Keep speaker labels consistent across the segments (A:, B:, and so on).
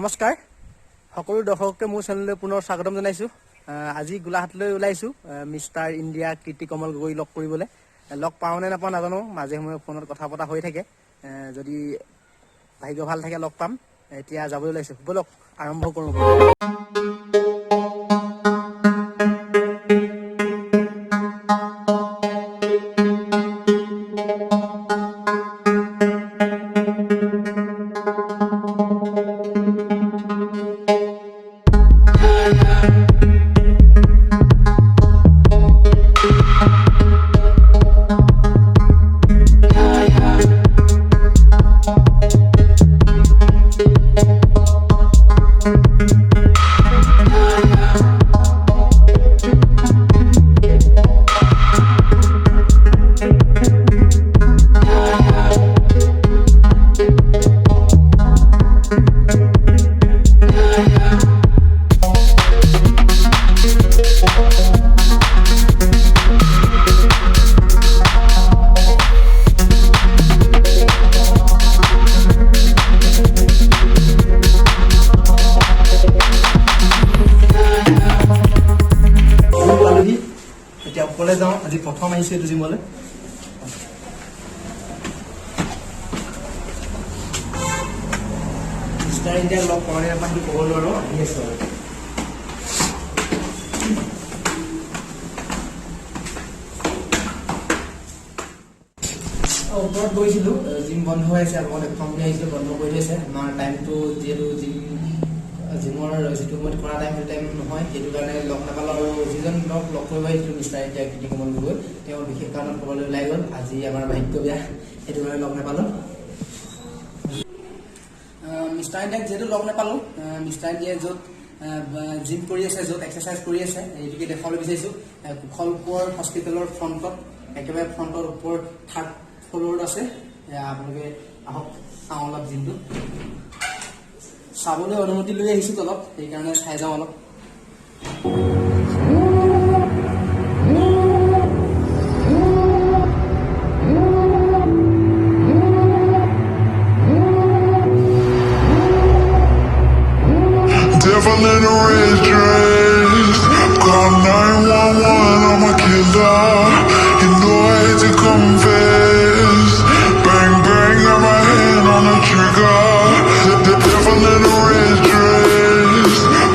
A: নমস্কাৰ সকলো দৰ্শককে মোৰ চেনেললৈ পুনৰ স্বাগতম জনাইছো। আজি গোলাঘাটলৈ ওলাইছো মিষ্টাৰ ইণ্ডিয়া কীৰ্তি কমল গগৈ লগ কৰিবলৈ। লগ পাওঁনে নাপাওঁ নাজানো, মাজে সময়ে ফোনত কথা পতা হৈ থাকে। যদি ভাগ্য ভাল থাকে লগ পাম। এতিয়া যাবলৈ ওলাইছো, বলক আৰম্ভ কৰোঁ। এতিয়া অকলে যাওঁ, আজি প্ৰথম আহিছো এইটো জিমলৈ। মিষ্টাৰ ইণ্ডিয়াক লগ পাওঁনে নাপাওঁ সেইটো ক'ব নোৱাৰো, আহি আছো আৰু। ওপৰত গৈছিলো, জিম বন্ধ হৈ আছে, আকৌ দেখুৱামকে আহিছিলো, বন্ধ কৰি থৈছে। আমাৰ টাইমটো যিহেতু জিমৰ যিটো সময়ত কৰা টাইম সেইটো টাইম নহয়, সেইটো কাৰণে লগ নাপালোঁ। আৰু যিজন লগ কৰিব আহিছিলোঁ মিষ্টাৰ ইণ্ডিয়া কীৰ্তি কমল গগৈ, তেওঁ বিশেষ কাৰণত ক'বলৈ ওলাই গ'ল। আজি আমাৰ ভাগ্য বেয়া, সেইটো কাৰণে লগ নাপালোঁ। মিষ্টাৰ ইণ্ডিয়াক যিহেতু লগ নাপালোঁ, মিষ্টাৰ ইণ্ডিয়াই য'ত জিম কৰি আছে, য'ত এক্সাৰচাইজ কৰি আছে, এইটোকে দেখাবলৈ বিচাৰিছোঁ। কুশলপুৰ হস্পিটেলৰ ফ্ৰণ্টত, একেবাৰে ফ্ৰণ্টৰ ওপৰত 3rd ফ্ল'ৰত আছে। আপোনালোকে আহক, চাওঁ অলপ জিমটো। চাবলৈ অনুমতি লৈ আহিছোঁ তলত, সেইকাৰণে চাই যাওঁ অলপ।
B: Devil in a red dress, call 911, I'm a killer. You know I hate to confess. Bang bang, got my hand on the trigger. The devil in a red dress,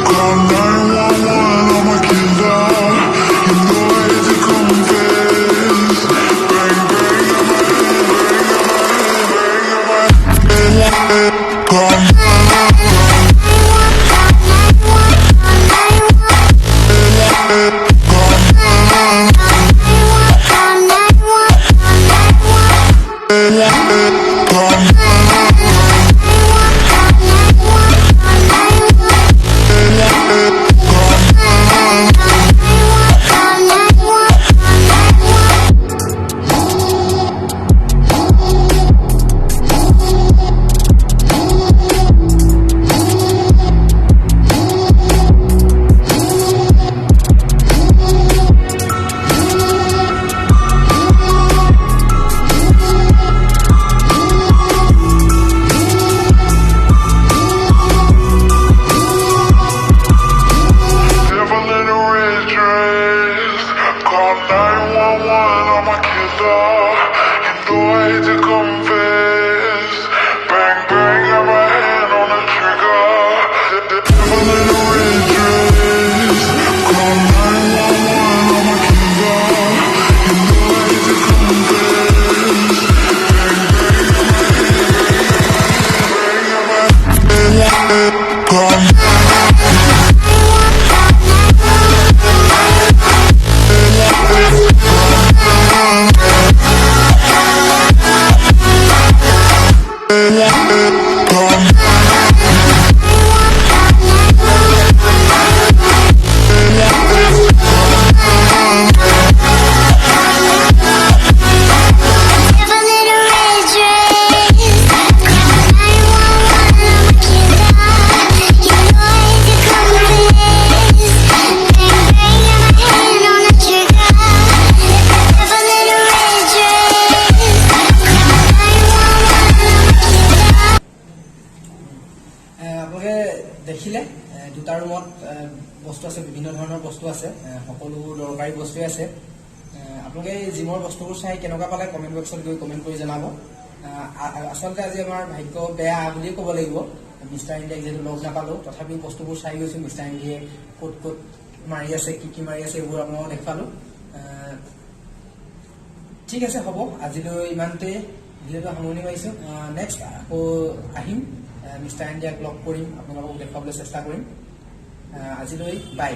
B: call 911, I'm a killer. You know I hate to confess. Bang bang, got my hand, bang, got my hand, call.
A: দুটা ৰুমত বস্তু আছে, বিভিন্ন ধৰণৰ বস্তু আছে, সকলো দৰকাৰী বস্তুৱে আছে। আপোনালোকে জিমৰ বস্তুবোৰ চাই কেনেকুৱা পালে কমেণ্ট বক্সত গৈ কমেণ্ট কৰি জনাব। আচলতে আজি আমাৰ ভাগ্য বেয়া বুলিয়ে ক'ব লাগিব। মিষ্টাৰ ইণ্ডিয়াক যিহেতু লগ নাপালোঁ, তথাপিও বস্তুবোৰ চাই গৈছোঁ। মিষ্টাৰ ইণ্ডিয়ে ক'ত ক'ত মাৰি আছে, কি মাৰি আছে, এইবোৰ আপোনালোকক দেখালোঁ। ঠিক আছে, হ'ব, আজিলৈ ইমানটোৱে ভিডিঅ'টো সামৰণি মাৰিছোঁ। নেক্সট আকৌ আহিম, মিষ্টাৰ ইণ্ডিয়াক লগ কৰিম, আপোনালোকক দেখুৱাবলৈ চেষ্টা কৰিম। আজিলৈ বাই।